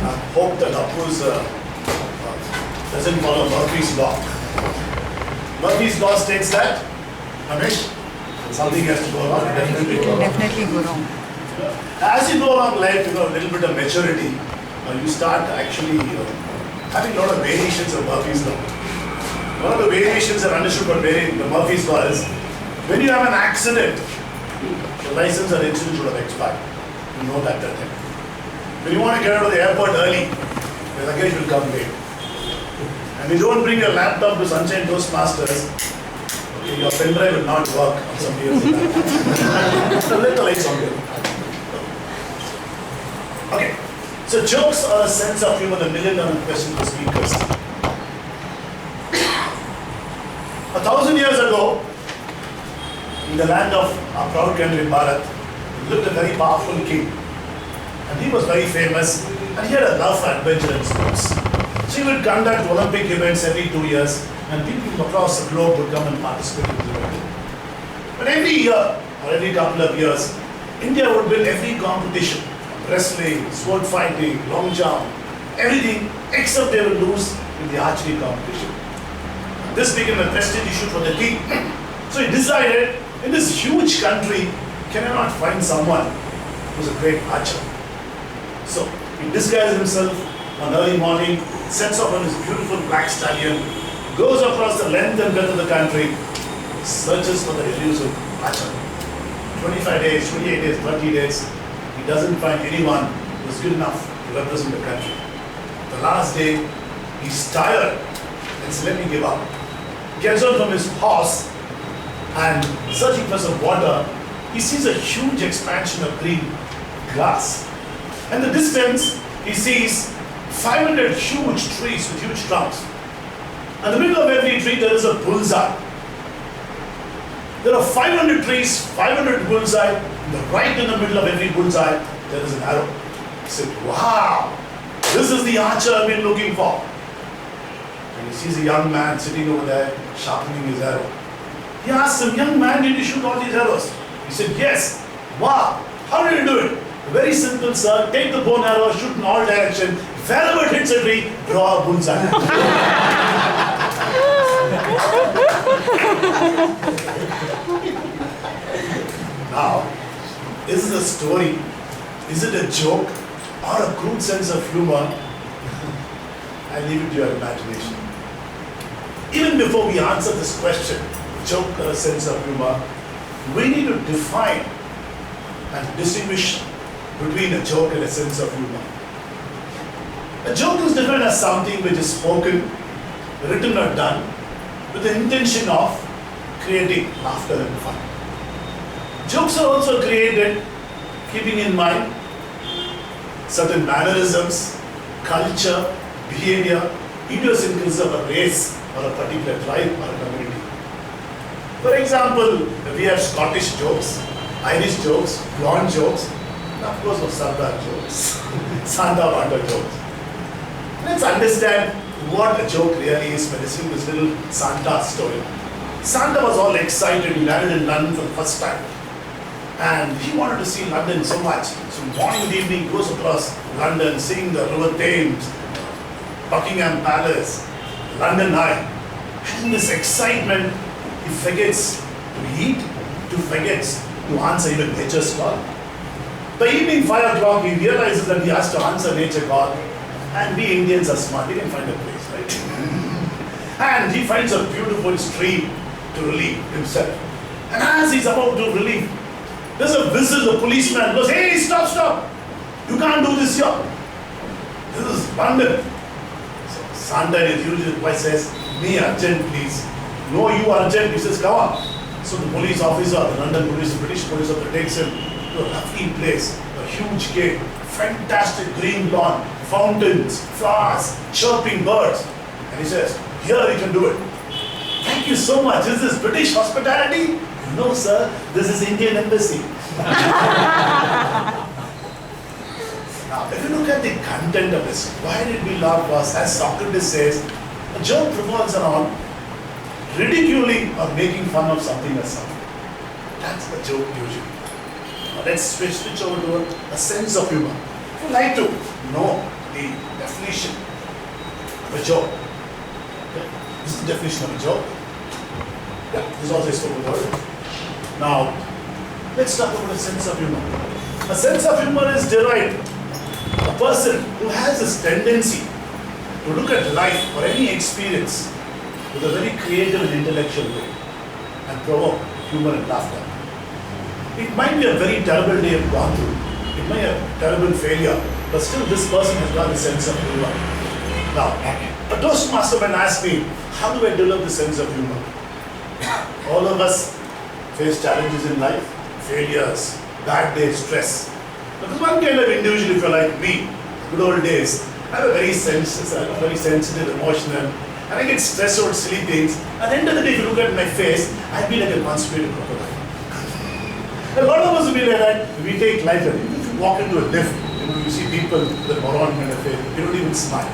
I hope that Appu's doesn't follow Murphy's law. Murphy's law states that, Ramesh, something has to go wrong, definitely go wrong. Definitely go wrong. As you go along life, a little bit of maturity, you start actually having a lot of variations of Murphy's law. One of the variations I've understood about the Murphy's law is, when you have an accident, the license or insurance should have expired. You know that time. When you want to get out of the airport early, the luggage will come late. And you don't bring your laptop to Sunshine Toastmasters, okay, your pen drive will not work on somebody else's laptop. So let the lights on here. Okay, so jokes are a sense of humor, the million-dollar question for speakers. 1,000 years ago, in the land of our proud country, Bharat, lived a very powerful king. And he was very famous, and he had a love for adventure and sports. So he would conduct Olympic events every 2 years, and people from across the globe would come and participate in the event. But every year, or every couple of years, India would win every competition. Wrestling, sword fighting, long jump, everything, except they would lose in the archery competition. This became a prestige issue for the king. So he decided, in this huge country, can I not find someone who's a great archer? So he disguised himself one early morning, sets off on his beautiful black stallion, goes across the length and breadth of the country, searches for the elusive archer. 25 days, 28 days, 30 days, he doesn't find anyone who's good enough to represent the country. The last day, he's tired and says, let me give up. Gets on from his horse and searching for some water, he sees a huge expansion of green grass. In the distance, he sees 500 huge trees with huge trunks. In the middle of every tree, there is a bullseye. There are 500 trees, 500 bullseye. Right in the middle of every bullseye, there is an arrow. He said, wow, this is the archer I've been looking for. And he sees a young man sitting over there, sharpening his arrow. He asks him, young man, did you shoot all these arrows? He said, yes. Wow, how did you do it? Very simple, sir. Take the bow and arrow, shoot in all directions. Wherever it hits a tree, draw a bullseye. Now, is this a story? Is it a joke or a crude sense of humor? I leave it to your imagination. Even before we answer this question, joke or a sense of humor, we need to define and distinguish between a joke and a sense of humor. A joke is defined as something which is spoken, written or done with the intention of creating laughter and fun. Jokes are also created keeping in mind certain mannerisms, culture, behavior, idiosyncrasies of a race or a particular tribe or a community. For example, we have Scottish jokes, Irish jokes, blonde jokes, and of course of Sardar jokes, Santa Banda jokes. Let's understand what a joke really is by listening to this little Santa story. Santa was all excited, he landed in London for the first time. And he wanted to see London so much. So morning and evening he goes across London, seeing the River Thames, Buckingham Palace, London Eye. And in this excitement, he forgets to eat, he forgets to answer even nature's call. By evening 5 o'clock, he realizes that he has to answer nature call. And we Indians are smart, we can find a place, right? And he finds a beautiful stream to relieve himself. And as he's about to relieve, there's a whistle, the policeman goes, hey, stop, stop. You can't do this here. This is London. So Santa in his usual voice says, me urgent, please. No, you urgent. He says, come on. So the police officer, the London police, the British police officer takes him to a lovely place, a huge gate, fantastic green lawn, fountains, flowers, chirping birds. And he says, here you can do it. Thank you so much. Is this British hospitality? No, sir. This is Indian embassy. Now, if you look at the content of this, why did we laugh was, as Socrates says, a joke revolves around ridiculing or making fun of something or something. That's the joke usually. Now let's switch over to a sense of humor. If you like to know the the definition of a joke. Okay? This is the definition of a joke. Yeah, this is also I spoke about it. Now, let's talk about a sense of humor. A sense of humor is derived. A person who has this tendency to look at life or any experience with a very creative and intellectual way and provoke humor and laughter. It might be a very terrible day you've gone through. It might be a terrible failure, but still this person has got a sense of humor. Now, a Toastmaster man asked me, how do I develop the sense of humor? All of us face challenges in life, failures, bad days, stress. But there's one kind of individual, if you're like me, good old days, I'm a very sensitive, emotional, and I get stressed over silly things. At the end of the day, if you look at my face, I'd be like a constipated crocodile. A lot of us will be like that. We take life, and if you walk into a lift, you see people with a moron kind of face, you don't even smile.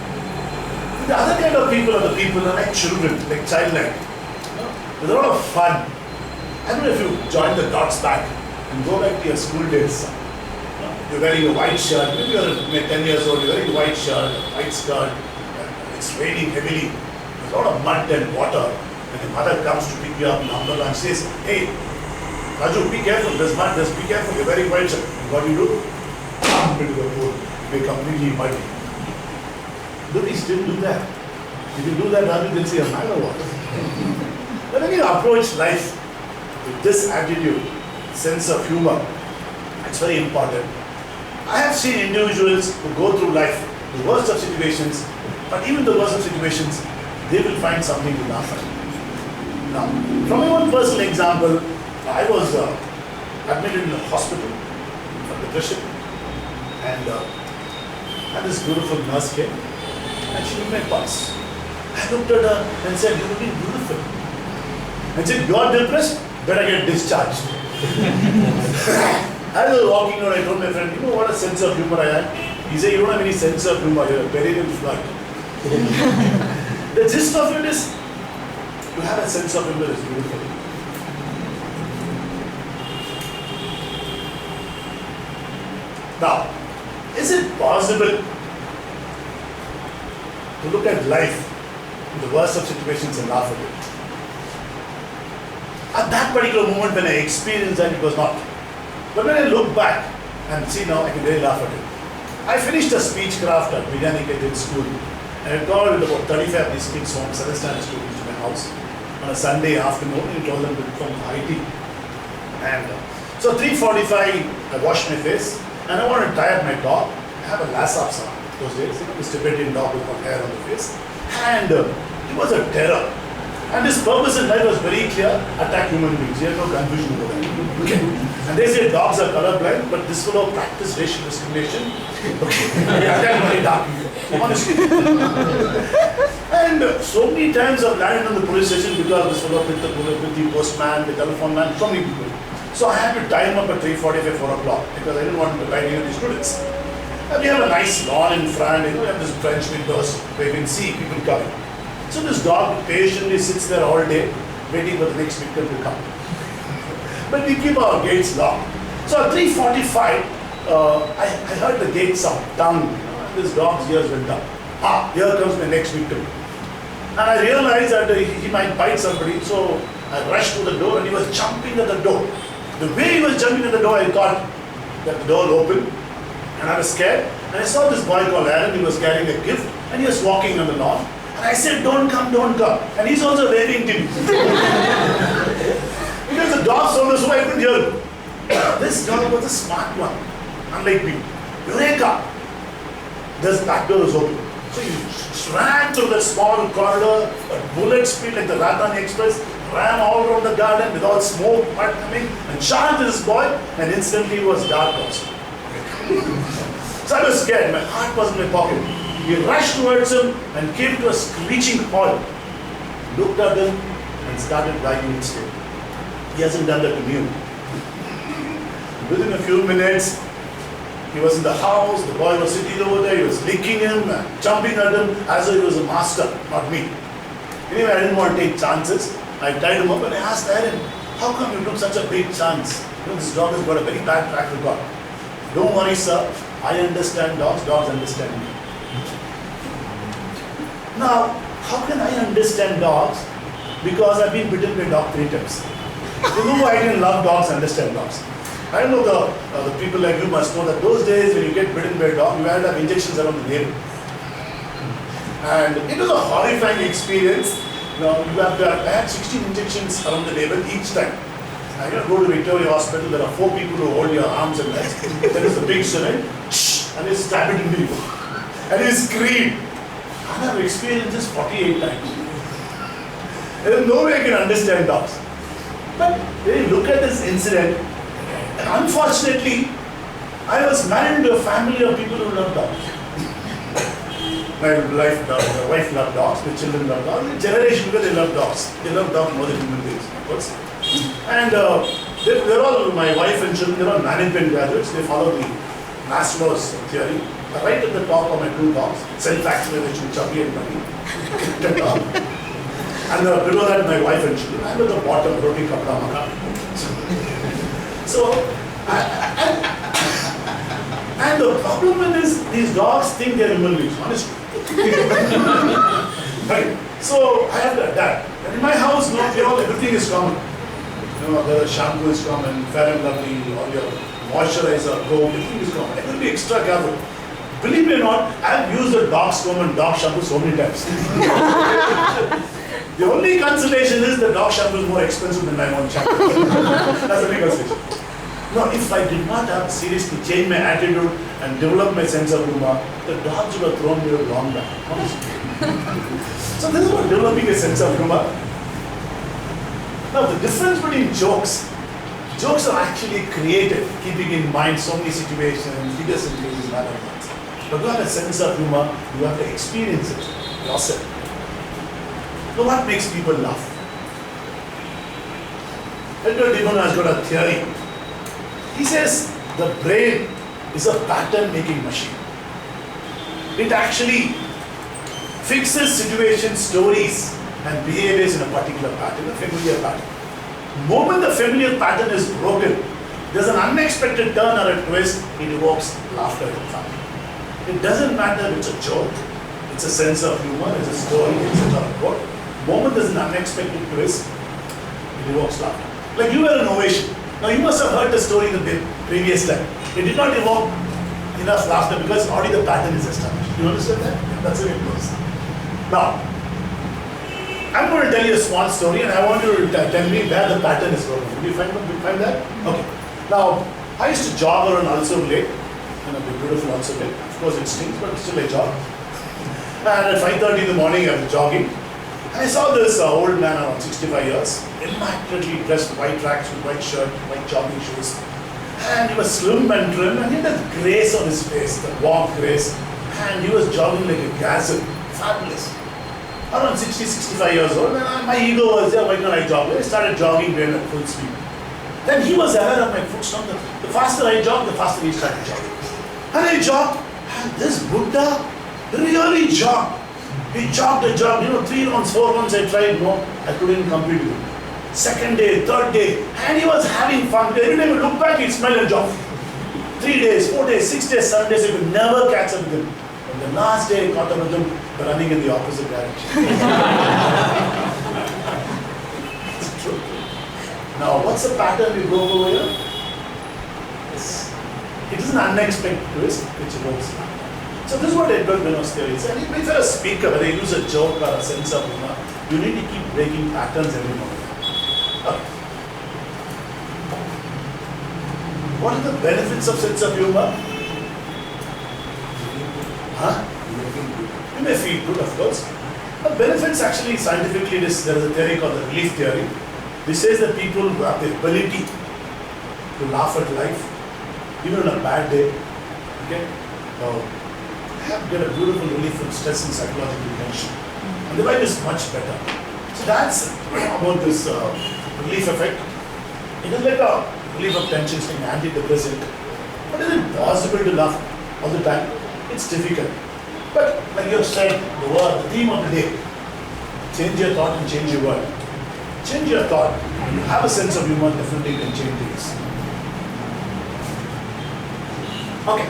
The other kind of people are the people who are like children, like childlike. There's a lot of fun. I don't know if you join the dots back and go back to your school days. You're wearing a white shirt, maybe you're 10 years old, you're wearing a white shirt, a white skirt, it's raining heavily, there's a lot of mud and water, and your mother comes to pick you up in the umbrella and says, hey, Raju, be careful, there's mud, be careful, you're wearing white shirt. What do you do? Jump into the pool, you're completely muddy. Do we still do that? If you do that, Raju, they'll say, man or what? But when you approach life with this attitude, sense of humor, it's very important. I have seen individuals who go through life, the worst of situations, but even the worst of situations, they will find something to laugh at. Now, from my own personal example, I was admitted in the hospital for depression, and this beautiful nurse came, and she took my pulse. I looked at her and said, "You're looking beautiful." And said, "You are depressed? Better get discharged." As I was walking out, I told my friend, you know what a sense of humor I have? He said, you don't have any sense of humor, you're a perennial flirt. The gist of it is, to have a sense of humor is beautiful. Now, is it possible to look at life in the worst of situations and laugh at it? At that particular moment when I experienced that, it was not. But when I look back and see now, I can really laugh at it. I finished a speech craft at Vidyaniketen school, and I called about 35 of these kids home, 7th standard students to my house on a Sunday afternoon, and told them to come to IT. And so 3:45, I washed my face, and I wanted to tie up my dog. I have a Lhasa son those days, this Tibetan dog with got hair on the face, and it was a terror. And his purpose in life was very clear: attack human beings. He had no confusion about that. Okay. And they say dogs are colorblind, but this fellow practiced racial discrimination. Okay. He attacked my dog. Honestly. And so many times I've landed on the police station because this fellow with the postman, the telephone man, so many people. So I had to tie him up at 3:45, 4 o'clock because I didn't want him to bite any of the students. And we have a nice lawn in front, we have this French windows where you can see people coming. So this dog patiently sits there all day, waiting for the next victim to come. But we keep our gates locked. So at 3:45, I heard the gate sound, and this dog's ears went up. Here comes my next victim. And I realized that he might bite somebody, so I rushed to the door and he was jumping at the door. The way he was jumping at the door, I thought that the door opened, and I was scared. And I saw this boy called Aaron, he was carrying a gift, and he was walking on the lawn. And I said, don't come, don't come. And he's also waving to me. Because the dog sounded so I couldn't hear him. This dog was a smart one, unlike me. Eureka! This back door was open. So he ran through that small corridor at bullet speed like the Rajdhani Express, ran all around the garden without smoke, mud coming, and charged this boy, and instantly it was dark also. So I was scared, my heart was in my pocket. He rushed towards him and came to a screeching halt, looked at him and started wagging his tail. He hasn't done that to me. Within a few minutes, he was in the house, the boy was sitting over there, he was licking him and jumping at him as though he was a master, not me. Anyway, I didn't want to take chances. I tied him up and I asked Aaron, how come you took such a big chance? You know, this dog has got a very bad track record. Don't worry, sir. I understand dogs, dogs understand me. Now, how can I understand dogs? Because I've been bitten by a dog 3 times. You know why I didn't love dogs, understand dogs. I know the people like you must know that those days when you get bitten by a dog, you had to have injections around the navel. And it was a horrifying experience. You have to have, I had 16 injections around the navel each time. And go to Victoria Hospital, there are 4 people who hold your arms and legs. There is a big syringe, and they stab it into you. And you scream. I have experienced this 48 times. There is no way I can understand dogs. But when you look at this incident, unfortunately, I was married to a family of people who love dogs. My wife loved dogs, my children love dogs. The generation because they love dogs. They love dogs more than human beings, of course. And they're all, my wife and children, they're all management graduates. They follow the Maslow's theory. Right at the top are my 2 dogs, self-actualization, Chubby and Bunny. And below that, my wife and children. And at the bottom, Roti Kapda Maka. So, and the problem with this, these dogs think they're human beings, honestly. Right. So, I have to adapt. And in my house, everything is common. The shampoo is common, Fair and Lovely, all your moisturizer, comb, everything is common. I will be extra careful. Believe me or not, I have used the dog's comb and dog shampoo so many times. The only consolation is the dog shampoo is more expensive than my own shampoo. That's the only consolation. Now, if I did not have seriously changed my attitude and develop my sense of humor, the dogs would have thrown me a long back. So this is about developing a sense of humor. Now, the difference between jokes are actually created, keeping in mind so many situations, figures and things, and other things. But to have a sense of humor, you have to experience it yourself. Now, what makes people laugh? Edward Gibbon has got a theory. He says the brain is a pattern-making machine. It actually fixes situations, stories, and behaviors in a particular pattern, a familiar pattern. The moment the familiar pattern is broken, there's an unexpected turn or a twist, it evokes laughter and fun. It doesn't matter if it's a joke, it's a sense of humor, it's a story, etc. The moment there's an unexpected twist, it evokes laughter. Like you were an ovation. Now you must have heard the story the previous time. It did not evoke enough laughter because already the pattern is established. You understand that? That's the way it goes. Now, I'm going to tell you a small story and I want you to tell me where the pattern is broken. Did you find that? Okay. Now, I used to jog around Alsur Lake, the beautiful Alsur Lake. Of course it stinks, but still I jog. And at 5:30 in the morning I was jogging. And I saw this old man around 65 years, immaculately dressed, white tracksuit, white shirt, white jogging shoes. And he was slim and trim and he had that grace on his face, the warm grace. And he was jogging like a gazelle. Fabulous. Around 60, 65 years old, and my ego was there, why can't I jog? I started jogging then at full speed. Then he was aware of my footsteps. The faster I jogged, the faster he started jogging. And I jogged, and this Buddha really jogged. He jogged, 3 rounds, 4 rounds I tried, no, I couldn't compete with him. Second day, third day, and he was having fun. Every time I look back, he'd smile and jog. 3 days, 4 days, 6 days, 7 days, I could never catch up with him. And the last day I caught up with him, running in the opposite direction. It's true. Now, what's the pattern we broke over here? It is an unexpected twist which evokes laughter. So this is what Edward Gibbon's theory is. And if you're a speaker, whether you use a joke or a sense of humor, you need to keep breaking patterns every moment. Okay. What are the benefits of sense of humor? You may feel good, of course. But benefits actually, scientifically, there is a theory called the relief theory. This says that people who have the ability to laugh at life, even on a bad day, okay, get a beautiful relief from stress and psychological tension. And the life is much better. So that's about this relief effect. It is like a relief of tension, like an antidepressant. But is it possible to laugh all the time? It's difficult. But like you have said, the theme of the day, change your thought and change your world. Change your thought. When you have a sense of humor, definitely can change things. Okay.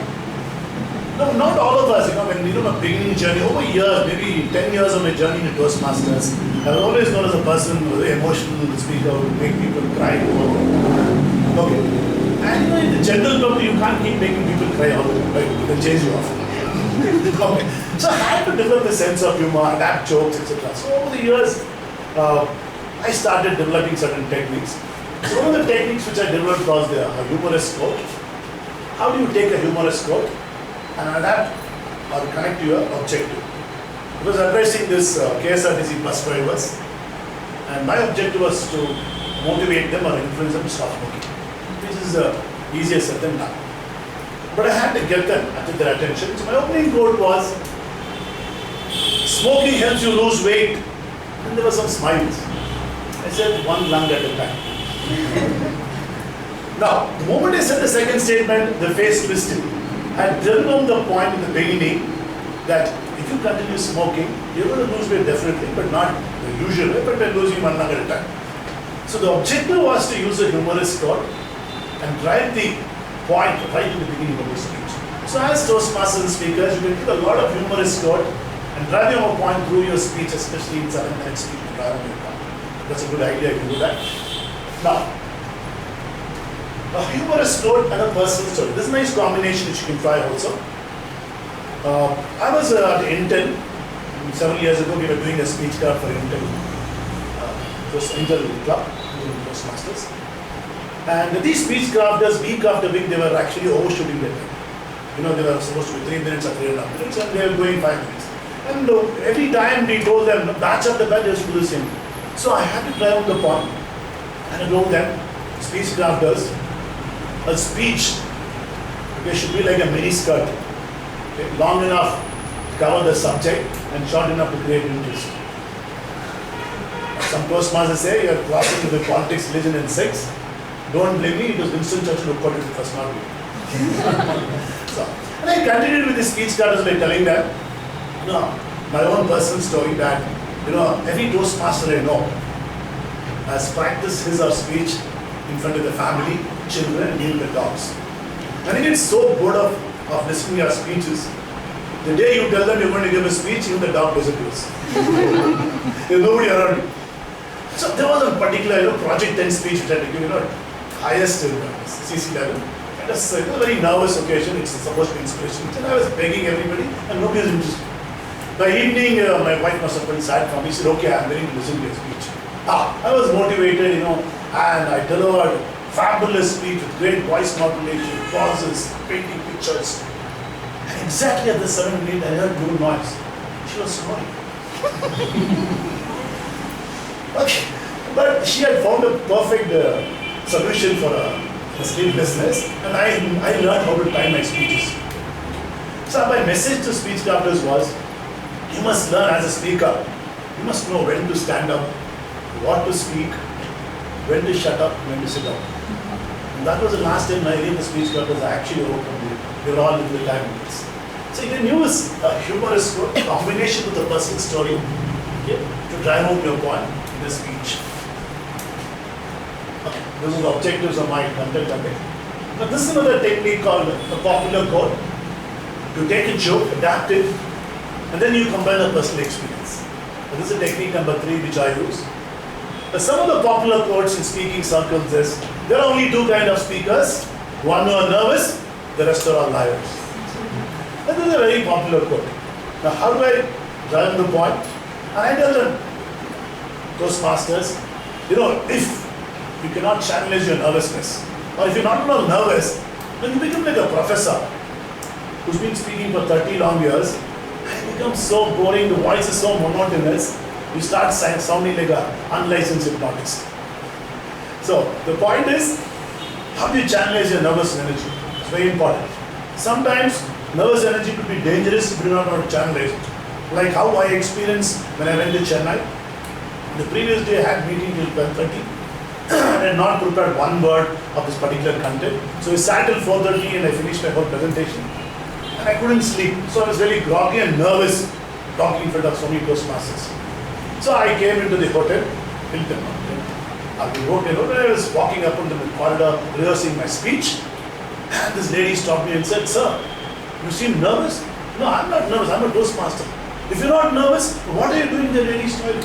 No, not all of us, when my beginning journey, over years, maybe 10 years of my journey in Toastmasters, I was always known as a person who was very emotional speaker, who would make people cry. Okay. And in the general public, you can't keep making people cry all the time, right? It will chase you off. Okay. So I had to develop a sense of humor, adapt jokes, etc. So over the years, I started developing certain techniques. So one of the techniques which I developed was the humorous quote. How do you take a humorous quote and adapt or connect to your objective? I was addressing this KSRTC bus drivers, and my objective was to motivate them or influence them to stop smoking, which is easier said than done. But I had to get them to their attention. So my opening quote was, smoking helps you lose weight. And there were some smiles. I said, one lung at a time. Now, the moment I said the second statement, the face twisted. I had driven home the point in the beginning that if you continue smoking, you're going to lose weight definitely, but not the usual way, but by losing one lung at a time. So the objective was to use a humorous quote and drive the point right in the beginning of the speech. So as Toastmasters speakers, you can take a lot of humorous quote and drive your point through your speech, especially in 7-minute speech, to drive home your point. That's a good idea if you do that. Now, a humorous quote and a personal story. This is a nice combination which you can try also. I was at Intel several years ago. We were doing a speech card for Intel. It was Intel Club, Intel Toastmasters. And these speech crafters, week after week, they were actually overshooting their time. They were supposed to be 3 minutes or 3.5 minutes, and they were going 5 minutes. And every time we told them, batch after batch, they used to do the same. So I had to drive home the point, and I told them, speech crafters, a speech, should be like a mini skirt, long enough to cover the subject and short enough to create interest. Some Toastmasters say you are crossing with politics, religion, and sex. Don't blame me, it was Winston Churchill who quoted the first not me. And I continued with the speech crafters by telling them, my own personal story that, every Toastmaster I know has practiced his or speech in front of the family, children, and even the dogs. And I get so bored of listening to your speeches. The day you tell them you're going to give a speech, even the dog disappears. There's nobody around you. So there was a particular Project 10 speech which I had to give, highest CC level. It was a very nervous occasion, it's supposed to be inspiration. And I was begging everybody and nobody was interested. By evening, my wife must have been sad for me. She said, okay, I'm willing to listen to your speech. I was motivated, and I delivered fabulous speech with great voice modulation, pauses, painting pictures. And exactly at the 7th minute, I heard no noise. She was snoring. Okay. But she had found a perfect solution for sleeplessness, and I learned how to time my speeches. So my message to speech crafters was, you must learn as a speaker. You must know when to stand up, what to speak, when to shut up, when to sit down. And that was the last time I read the speech crafters I actually overcome it. They were all into the time limits. So you can use a humorous combination with a personal story to drive home your point in the speech. Okay. This is the objectives of my content today. Now this is another technique called the popular quote. You take a joke, adapt it, and then you combine a personal experience. And this is technique number 3 which I use. Some of the popular quotes in speaking circles is, there are only 2 kinds of speakers. One who are nervous, the rest are all liars. And this is a very popular quote. Now how do I drive the point? And I tell them, Toastmasters, if you cannot channelize your nervousness, or if you're not at all nervous, then you become like a professor who's been speaking for 30 long years, and it becomes so boring, the voice is so monotonous, you start sounding like an unlicensed hypnotist. So the point is, how do you channelize your nervous energy? It's very important. Sometimes nervous energy could be dangerous if you do not know how to channelize it. Like how I experienced when I went to Chennai. The previous day I had meeting till 12:30 and I had not prepared one word of this particular content. So I sat till 4:30 and I finished my whole presentation. And I couldn't sleep. So I was very groggy and nervous talking in front of so many Toastmasters. So I came into the hotel, Hilton. At the hotel, I was walking up into the corridor, rehearsing my speech. And this lady stopped me and said, sir, You seem nervous? No, I'm not nervous. I'm a Toastmaster. If you're not nervous, what are you doing in the ladies' toilet?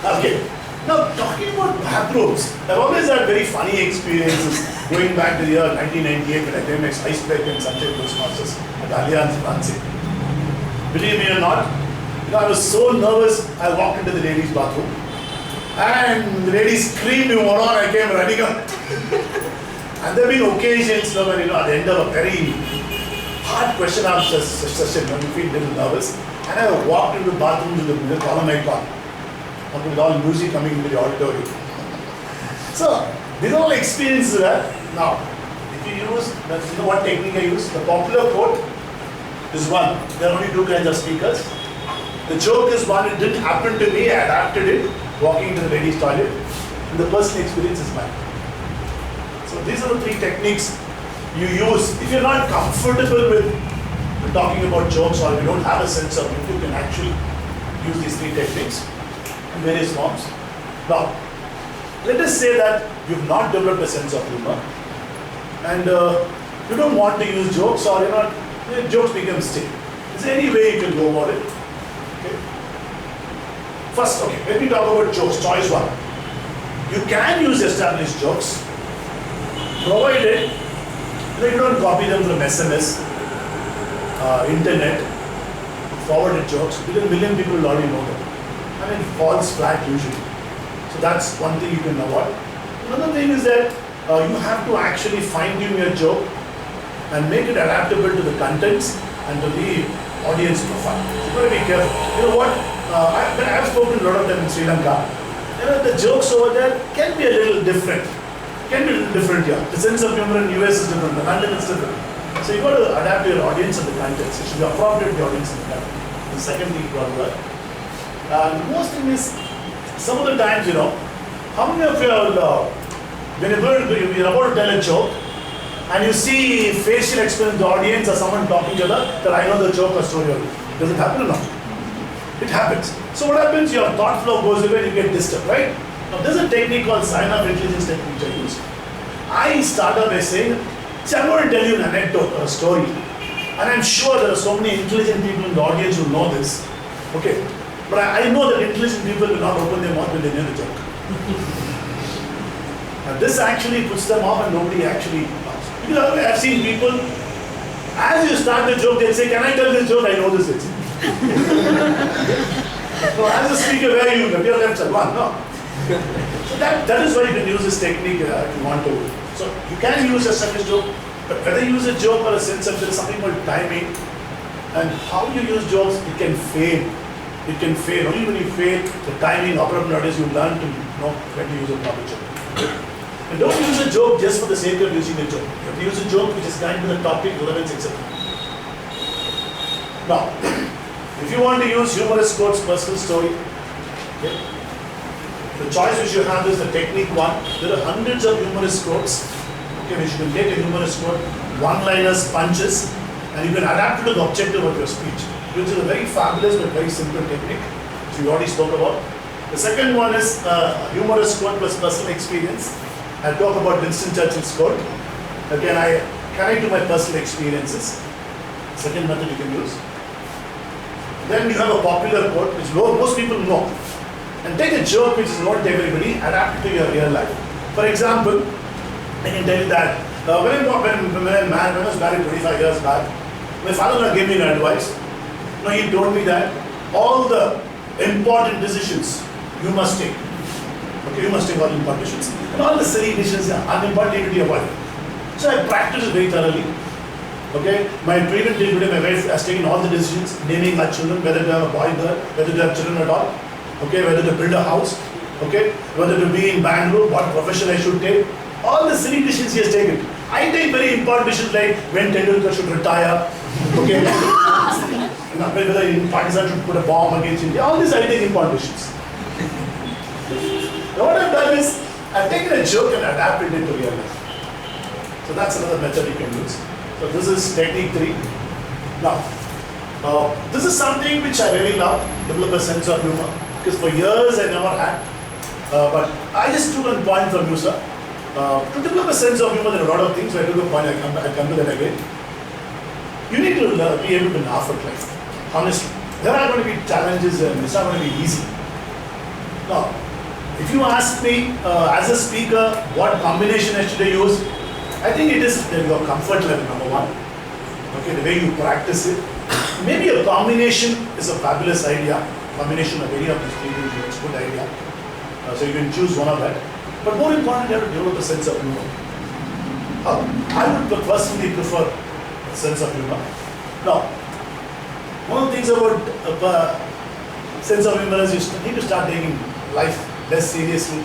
Okay. Now, talking about bathrooms, I've always had very funny experiences going back to the year 1998 when I came as icebreaker and Sunshine Toastmasters at Allianz France. Believe me or not, I was so nervous, I walked into the ladies' bathroom and the ladies screamed me more on, I came running up. And there have been occasions when, at the end of a very hard question answer session, when you feel a little nervous, and I walked into the bathroom with the column icon. With all music coming into the auditorium. So, these are all experiences that now, if you use, what technique I use? The popular quote is one. There are only two kinds of speakers. The joke is one, it didn't happen to me, I adapted it, walking into the ladies' toilet. And the personal experience is mine. So, these are the three techniques you use. If you're not comfortable with talking about jokes or if you don't have a sense of humor, you can actually use these three techniques in various forms. Now, let us say that you've not developed a sense of humor and you don't want to use jokes or jokes become stale. Is there any way you can go about it? Okay. First, let me talk about jokes. Choice one. You can use established jokes provided you don't copy them from SMS, internet, forwarded jokes, because a million people will already know them. And it falls flat usually. So that's one thing you can avoid. Another thing is that you have to actually fine-tune your joke and make it adaptable to the contents and to the audience profile. So you've got to be careful. You know what? I've spoken a lot of them in Sri Lanka. The jokes over there can be a little different. Can be a little different here. The sense of humor in the US is different. The London is different. So you've got to adapt to your audience and the contents. It should be appropriate to the audience and the content. The second thing you've got to learn. The most thing is, some of the times, how many of you are, when you're about to tell a joke, and you see facial expression in the audience or someone talking to other, that I know the joke or story already. Does it happen or not? It happens. So what happens, your thought flow goes away and you get disturbed, right? Now there's a technique called sign of intelligence technique which I use. I start off by saying, see, I'm going to tell you an anecdote or a story. And I'm sure there are so many intelligent people in the audience who know this. Okay. But I know that intelligent people will not open their mouth when they hear the joke. And this actually puts them off and nobody actually laughs. Because I've seen people, as you start the joke, they'll say, can I tell this joke? I know this is. So as a speaker, where are you? Your left side, one, no. So that is why you can use this technique if you want to. So you can use a second joke, but whether you use a joke or a sense of, there is something called timing. And how you use jokes, it can fail. It can fail. Only when you fail, the timing, appropriate is you learn to know when to use a proper joke. And don't use a joke just for the sake of using a joke. You have to use a joke which is kind to the topic, relevance, etc. Now, if you want to use humorous quotes, personal story, the choice which you have is the technique one. There are hundreds of humorous quotes, which you can take a humorous quote, one-liners, punches, and you can adapt it to the objective of your speech, which is a very fabulous but very simple technique, which we already spoke about. The second one is humorous quote plus personal experience. I'll talk about Winston Churchill's quote. Again, I connect to my personal experiences. Second method you can use. Then you have a popular quote, which most people know. And take a joke which is known to everybody, adapt it to your real life. For example, I can tell you that when I was married 25 years back, my father-in-law gave me an advice. He told me that all the important decisions you must take. Okay, you must take all the important decisions. And all the silly decisions are unimportant to your wife. So I practiced it very thoroughly. Okay, my previous day today, my wife has taken all the decisions, naming our children, whether to have a boy, girl, whether to have children at all. Okay, whether to build a house. Okay, whether to be in Bangalore, what profession I should take. All the silly decisions he has taken. I take very important decisions like when Tendulkar should retire. Okay. Whether in Pakistan should put a bomb against India, all these I take important decisions. Now what I've done is, I've taken a joke and adapted it to real life. So that's another method you can use. So this is technique 3. Now, this is something which I really love, develop a sense of humor, because for years I never had. But I just took one point from you, sir. To develop a sense of humor, there are a lot of things. So I took a point, I come to that again. You need to be able to laugh at life. Honestly. There are going to be challenges and it's not going to be easy. Now, if you ask me as a speaker what combination I should use, I think it is your comfort level, number one. Okay, the way you practice it. Maybe a combination is a fabulous idea. Combination of any of these three things is a good idea. So you can choose one of that. But more important, you have to develop a sense of humor. I would personally prefer a sense of humor. Now, one of the things about sense of humor is you need to start taking life less seriously.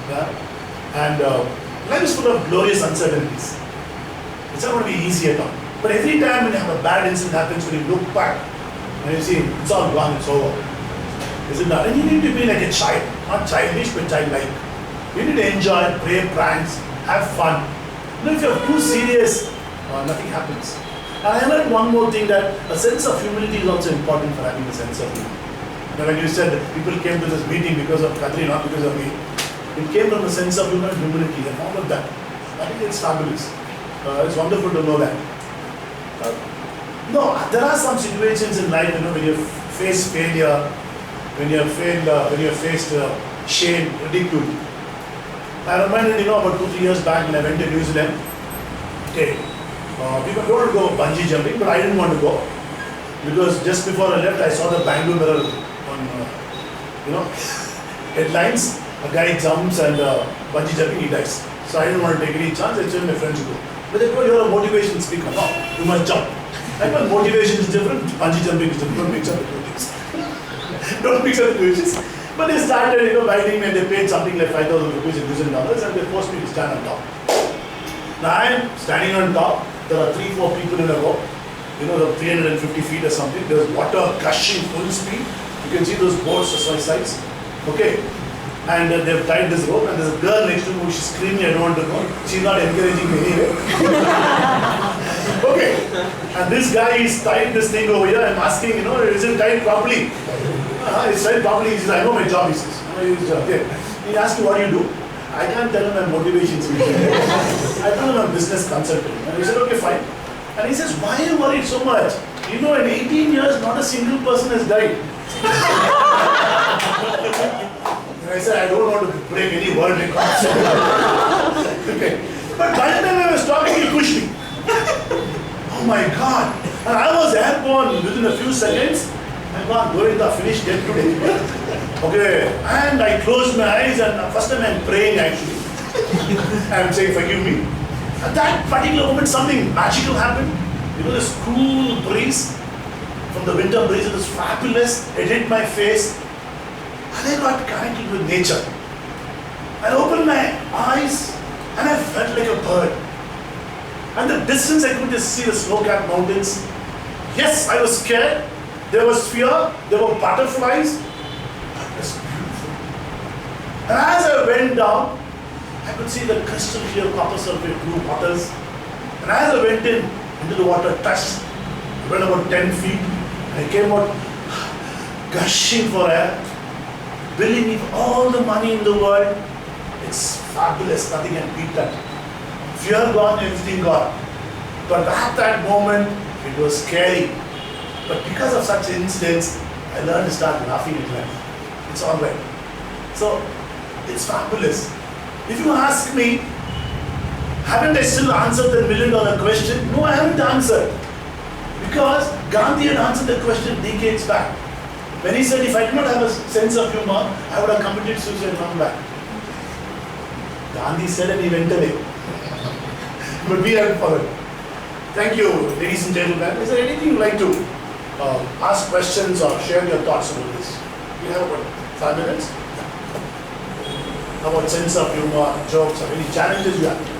Yeah? And life is full of glorious uncertainties. It's not going to be easy at all. But every time when you have a bad incident happens, when you look back and you see it's all gone, it's over. Is it not? And you need to be like a child, not childish but childlike. You need to enjoy, play pranks, have fun. If you're too serious, nothing happens. And I learned one more thing, that a sense of humility is also important for having a sense of humor. Now when you said that people came to this meeting because of Kathiravan, not because of me, it came from a sense of humor and humility and all of that. I think it's fabulous. It's wonderful to know that. No, there are some situations in life, when you face failure, when you have faced shame, ridicule. I remember, about 2-3 years back when I went to New Zealand. Okay, people wanted to go bungee jumping, but I didn't want to go because just before I left, I saw the Bangalore Mirror on, headlines. A guy jumps and bungee jumping, he dies. So I didn't want to take any chance. I told my friends to go. But they told, you're a motivational speaker. No, you must jump. I thought motivation is different, bungee jumping is different. Don't mix up the two things. Don't mix up the two things. But they started, guiding me, and they paid something like 5,000 rupees in New Zealand dollars, and they forced me to stand on top. Now I am standing on top. There are 3-4 people in a row. The 350 feet or something. There's water gushing full speed. You can see those boats on sides. Okay. And they've tied this rope, and there's a girl next to me, she's screaming, I don't want to go. She's not encouraging me anyway. Okay. And this guy is tied this thing over here. I'm asking, is it tied properly? It's tied properly. He says, I know my job, he says. Okay. He asked me, what do you do? I can't tell him I'm motivation speaker. I told him I'm a business consultant. And he said, okay, fine. And he says, why are you worried so much? In 18 years, not a single person has died. And I said, I don't want to break any world records. Okay. But by the time I was talking, he pushed me. Oh my God. And I was airborne within a few seconds. I'm gone, Govinda, finished dead today. Okay. And I closed my eyes, and first time I'm praying actually. I'm saying, forgive me. At that particular moment, something magical happened. This cool breeze from the winter breeze, it was fabulous. It hit my face. And I got connected with nature. I opened my eyes and I felt like a bird. And the distance I could just see the snow-capped mountains. Yes, I was scared. There was fear. There were butterflies. But it was beautiful. And as I went down, I could see the crystal clear copper sulfate blue waters. And as I went into the water, touched, I went about 10 feet. I came out gushing for air. Believe me, all the money in the world, it's fabulous, nothing can beat that. Fear gone, everything gone. But at that moment, it was scary. But because of such incidents, I learned to start laughing at life. It's alright. So, it's fabulous. If you ask me, haven't I still answered the $1 million question? No, I haven't answered. Because Gandhi had answered the question decades back. When he said, if I did not have a sense of humor, I would have committed suicide long back. Gandhi said and he went away. But we have followed. Thank you, ladies and gentlemen. Is there anything you'd like to ask questions or share your thoughts about this? We have about 5 minutes. About sense of humor, jokes, or any challenges you have.